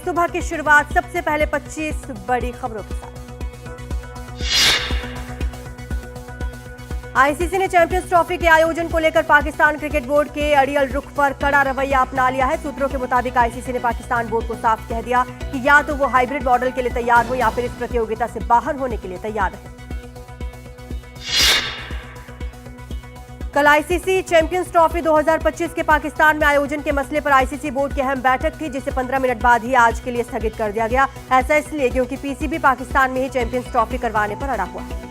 सुबह की शुरुआत सबसे पहले 25 बड़ी खबरों के साथ। आईसीसी ने चैंपियंस ट्रॉफी के आयोजन को लेकर पाकिस्तान क्रिकेट बोर्ड के अड़ियल रुख पर कड़ा रवैया अपना लिया है। सूत्रों के मुताबिक आईसीसी ने पाकिस्तान बोर्ड को साफ कह दिया कि या तो वो हाइब्रिड मॉडल के लिए तैयार हो या फिर इस प्रतियोगिता से बाहर होने के लिए तैयार रहे। कल आईसीसी चैंपियंस ट्रॉफी 2025 के पाकिस्तान में आयोजन के मसले पर आईसीसी बोर्ड की अहम बैठक थी, जिसे 15 मिनट बाद ही आज के लिए स्थगित कर दिया गया। ऐसा इसलिए क्योंकि पीसीबी पाकिस्तान में ही चैंपियंस ट्रॉफी करवाने पर अड़ा हुआ है।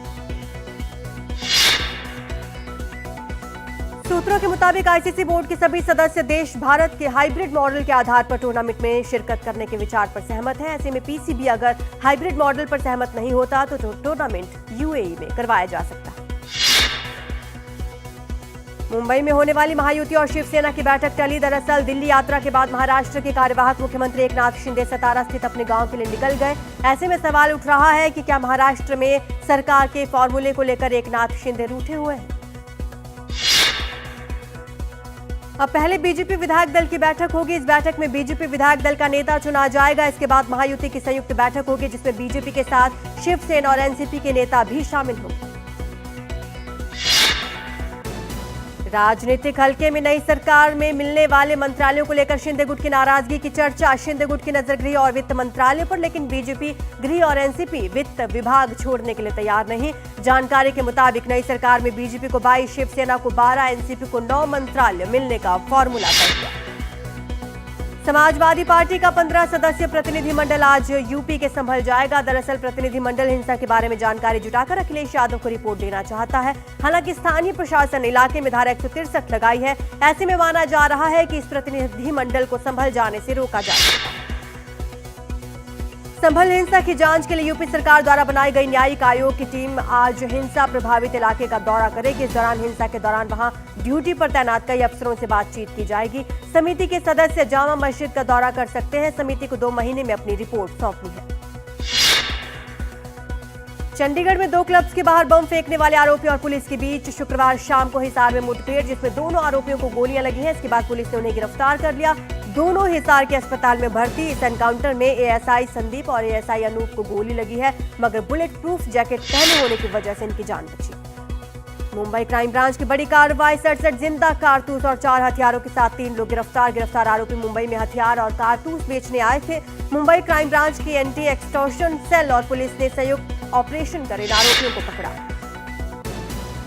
सूत्रों के मुताबिक आईसीसी बोर्ड के सभी सदस्य देश भारत के हाइब्रिड मॉडल के आधार पर टूर्नामेंट में शिरकत करने के विचार पर सहमत है। ऐसे में पीसीबी अगर हाइब्रिड मॉडल पर सहमत नहीं होता तो टूर्नामेंट यूएई में करवाया जा सकता है। मुंबई में होने वाली महायुति और शिवसेना की बैठक टली। दरअसल दिल्ली यात्रा के बाद महाराष्ट्र के कार्यवाहक मुख्यमंत्री एकनाथ शिंदे सतारा स्थित अपने गांव के लिए निकल गए। ऐसे में सवाल उठ रहा है कि क्या महाराष्ट्र में सरकार के फॉर्मूले को लेकर एकनाथ शिंदे रूठे हुए हैं। अब पहले बीजेपी विधायक दल की बैठक होगी। इस बैठक में बीजेपी विधायक दल का नेता चुना जाएगा। इसके बाद महायुति की संयुक्त बैठक होगी, जिसमें बीजेपी के साथ शिवसेना और एनसीपी के नेता भी शामिल होंगे। राजनीतिक हल्के में नई सरकार में मिलने वाले मंत्रालयों को लेकर शिंदे गुट की नाराजगी की चर्चा। शिंदे गुट की नजर गृह और वित्त मंत्रालय पर, लेकिन बीजेपी गृह और एनसीपी वित्त विभाग छोड़ने के लिए तैयार नहीं। जानकारी के मुताबिक नई सरकार में बीजेपी को 22, शिवसेना को 12, एनसीपी को 9 मंत्रालय मिलने का फॉर्मूला तय हुआ। समाजवादी पार्टी का 15 सदस्यीय प्रतिनिधिमंडल आज यूपी के संभल जाएगा। दरअसल प्रतिनिधिमंडल हिंसा के बारे में जानकारी जुटाकर अखिलेश यादव को रिपोर्ट देना चाहता है। हालांकि स्थानीय प्रशासन इलाके में धारा 163 लगाई है। ऐसे में माना जा रहा है कि इस प्रतिनिधिमंडल को संभल जाने से रोका जा सकता है। संभल हिंसा की जांच के लिए यूपी सरकार द्वारा बनाई गई न्यायिक आयोग की टीम आज हिंसा प्रभावित इलाके का दौरा करेगी। इस दौरान हिंसा के दौरान वहां ड्यूटी पर तैनात कई अफसरों से बातचीत की जाएगी। समिति के सदस्य जामा मस्जिद का दौरा कर सकते हैं। समिति को 2 महीने में अपनी रिपोर्ट सौंपनी है। चंडीगढ़ में 2 क्लब्स के बाहर बम फेंकने वाले आरोपी और पुलिस के बीच शुक्रवार शाम को हिसार में मुठभेड़, जिसमें दोनों आरोपियों को गोलियां लगी हैं। इसके बाद पुलिस ने उन्हें गिरफ्तार कर लिया। दोनों हिसार के अस्पताल में भर्ती। इस एनकाउंटर में एएसआई संदीप और एएसआई अनूप को गोली लगी है, मगर बुलेट प्रूफ जैकेट पहने होने की वजह से इनकी जान बची। मुंबई क्राइम ब्रांच की बड़ी कार्रवाई। 67 जिंदा कारतूस और 4 हथियारों के साथ 3 लोग गिरफ्तार। गिरफ्तार आरोपी मुंबई में हथियार और कारतूस बेचने आए थे। मुंबई क्राइम ब्रांच की एंटी एक्सटॉर्शन सेल और पुलिस ने संयुक्त ऑपरेशन कर इन आरोपियों को पकड़ा।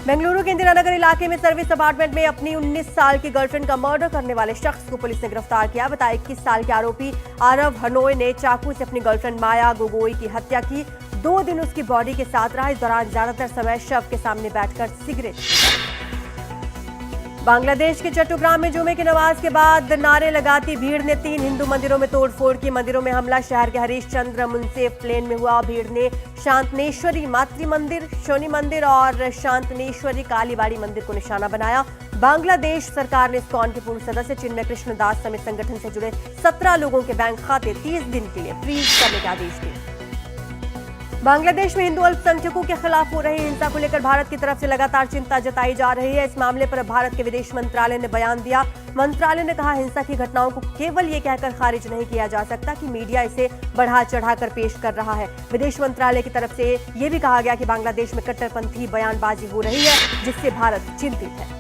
बेंगलुरु के इंदिरा नगर इलाके में सर्विस अपार्टमेंट में अपनी 19 साल की गर्लफ्रेंड का मर्डर करने वाले शख्स को पुलिस ने गिरफ्तार किया। बताया 21 साल के आरोपी आरव हनोय ने चाकू से अपनी गर्लफ्रेंड माया गोगोई की हत्या की। 2 दिन उसकी बॉडी के साथ रहा। इस दौरान ज्यादातर समय शव के सामने बैठकर सिगरेट। बांग्लादेश के चट्टग्राम में जुमे की नमाज के बाद नारे लगाती भीड़ ने 3 हिंदू मंदिरों में तोड़फोड़ की। मंदिरों में हमला शहर के हरीशचंद्र मुंसेफ लेन में हुआ। भीड़ ने शांतनेश्वरी मातृ मंदिर, शनि मंदिर और शांतनेश्वरी कालीबाड़ी मंदिर को निशाना बनाया। बांग्लादेश सरकार ने इस्कॉन के पूर्व सदस्य चिन्मय कृष्ण दास समेत संगठन से जुड़े 17 लोगों के बैंक खाते 30 दिन के लिए फ्रीज करने के आदेश दिए। बांग्लादेश में हिंदू अल्पसंख्यकों के खिलाफ हो रही हिंसा को लेकर भारत की तरफ से लगातार चिंता जताई जा रही है। इस मामले पर भारत के विदेश मंत्रालय ने बयान दिया। मंत्रालय ने कहा, हिंसा की घटनाओं को केवल ये कहकर खारिज नहीं किया जा सकता कि मीडिया इसे बढ़ा चढ़ाकर पेश कर रहा है। विदेश मंत्रालय की तरफ से ये भी कहा गया कि बांग्लादेश में कट्टरपंथी बयानबाजी हो रही है, जिससे भारत चिंतित है।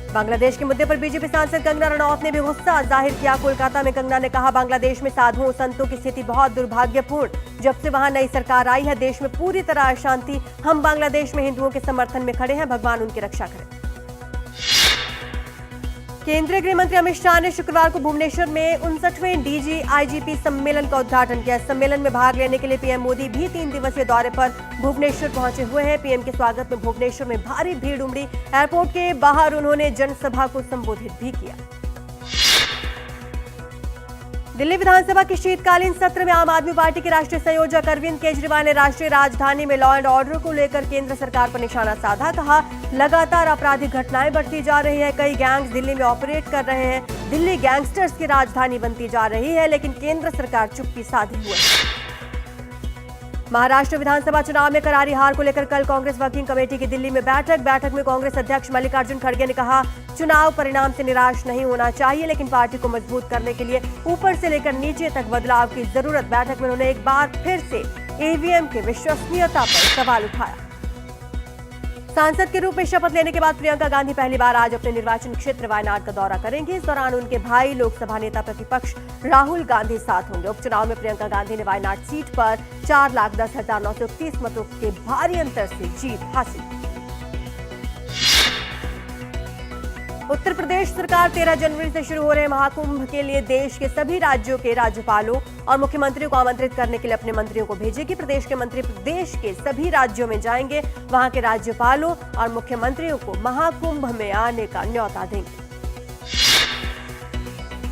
बांग्लादेश के मुद्दे पर बीजेपी सांसद कंगना रनौत ने भी गुस्सा जाहिर किया। कोलकाता में कंगना ने कहा, बांग्लादेश में साधुओं संतों की स्थिति बहुत दुर्भाग्यपूर्ण। जब से वहां नई सरकार आई है, देश में पूरी तरह अशांति। हम बांग्लादेश में हिंदुओं के समर्थन में खड़े हैं। भगवान उनकी रक्षा करें। केंद्रीय गृह मंत्री अमित शाह ने शुक्रवार को भुवनेश्वर में 59वें डीजी-आईजीपी सम्मेलन का उद्घाटन किया। सम्मेलन में भाग लेने के लिए पीएम मोदी भी 3 दिवसीय दौरे पर भुवनेश्वर पहुंचे हुए हैं। पीएम के स्वागत में भुवनेश्वर में भारी भीड़ उमड़ी। एयरपोर्ट के बाहर उन्होंने जनसभा को संबोधित भी किया। दिल्ली विधानसभा के शीतकालीन सत्र में आम आदमी पार्टी के राष्ट्रीय संयोजक अरविंद केजरीवाल ने राष्ट्रीय राजधानी में लॉ एंड ऑर्डर को लेकर केंद्र सरकार पर निशाना साधा। कहा, लगातार आपराधिक घटनाएं बढ़ती जा रही है। कई गैंग्स दिल्ली में ऑपरेट कर रहे हैं। दिल्ली गैंगस्टर्स की राजधानी बनती जा रही है, लेकिन केंद्र सरकार चुप्पी साधे हुए है। महाराष्ट्र विधानसभा चुनाव में करारी हार को लेकर कल कांग्रेस वर्किंग कमेटी की दिल्ली में बैठक में कांग्रेस अध्यक्ष मल्लिकार्जुन खड़गे ने कहा, चुनाव परिणाम से निराश नहीं होना चाहिए, लेकिन पार्टी को मजबूत करने के लिए ऊपर से लेकर नीचे तक बदलाव की जरूरत। बैठक में उन्होंने एक बार फिर से ईवीएम की विश्वसनीयता पर सवाल उठाया। सांसद के रूप में शपथ लेने के बाद प्रियंका गांधी पहली बार आज अपने निर्वाचन क्षेत्र वायनाड का दौरा करेंगे। इस दौरान उनके भाई लोकसभा नेता प्रतिपक्ष राहुल गांधी साथ होंगे। उपचुनाव में प्रियंका गांधी ने वायनाड सीट पर 4,10,931 मतों के भारी अंतर से जीत हासिल की। उत्तर प्रदेश सरकार 13 जनवरी से शुरू हो रहे महाकुंभ के लिए देश के सभी राज्यों के राज्यपालों और मुख्यमंत्रियों को आमंत्रित करने के लिए अपने मंत्रियों को भेजेगी। प्रदेश के मंत्री प्रदेश के सभी राज्यों में जाएंगे, वहां के राज्यपालों और मुख्यमंत्रियों को महाकुंभ में आने का न्योता देंगे।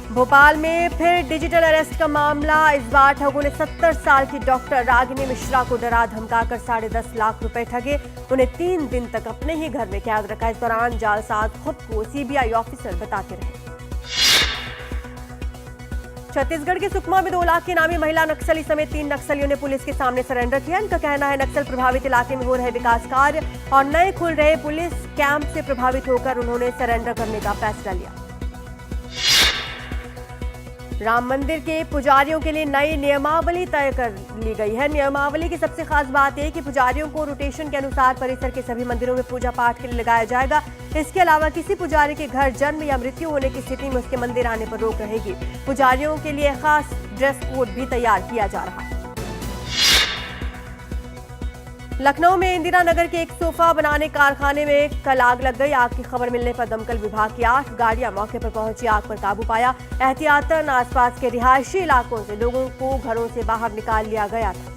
भोपाल में फिर डिजिटल अरेस्ट का मामला। इस बार ठगों ने 70 साल की डॉक्टर रागिनी मिश्रा को डरा धमकाकर 10.5 लाख रुपए ठगे। उन्हें 3 दिन तक अपने ही घर में कैद रखा। इस दौरान जालसाज खुद को सीबीआई ऑफिसर बताते रहे। छत्तीसगढ़ के सुकमा में 2 लाख की इनामी महिला नक्सली समेत 3 नक्सलियों ने पुलिस के सामने सरेंडर किया। इनका कहना है नक्सल प्रभावित इलाके में हो रहे विकास कार्य और नए खुल रहे पुलिस कैंप से प्रभावित होकर उन्होंने सरेंडर करने का फैसला लिया। राम मंदिर के पुजारियों के लिए नई नियमावली तय कर ली गई है। नियमावली की सबसे खास बात यह कि पुजारियों को रोटेशन के अनुसार परिसर के सभी मंदिरों में पूजा पाठ के लिए लगाया जाएगा। इसके अलावा किसी पुजारी के घर जन्म या मृत्यु होने की स्थिति में उसके मंदिर आने पर रोक रहेगी। पुजारियों के लिए खास ड्रेस कोड भी तैयार किया जा रहा है। लखनऊ में इंदिरा नगर के एक सोफा बनाने कारखाने में कल आग लग गई। आग की खबर मिलने पर दमकल विभाग की 8 गाड़ियां मौके पर पहुंची, आग पर काबू पाया। एहतियातन आसपास के रिहायशी इलाकों से लोगों को घरों से बाहर निकाल लिया गया था।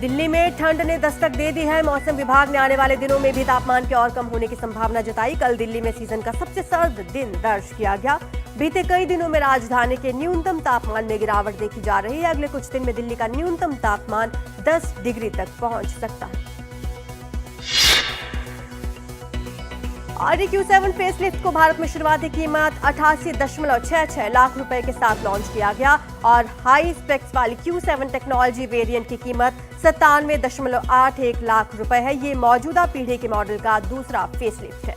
दिल्ली में ठंड ने दस्तक दे दी है। मौसम विभाग ने आने वाले दिनों में भी तापमान के और कम होने की संभावना जताई। कल दिल्ली में सीजन का सबसे सर्द दिन दर्ज किया गया। बीते कई दिनों में राजधानी के न्यूनतम तापमान में गिरावट देखी जा रही है। अगले कुछ दिन में दिल्ली का न्यूनतम तापमान 10 डिग्री तक पहुंच सकता है। ऑडी Q7 फेसलिफ्ट को भारत में शुरुआती कीमत 88.66 लाख रुपए के साथ लॉन्च किया गया और हाई स्पेक्स वाली Q7 टेक्नोलॉजी वेरिएंट की कीमत 97.81 लाख रुपए है। ये मौजूदा पीढ़ी के मॉडल का दूसरा फेसलिफ्ट है।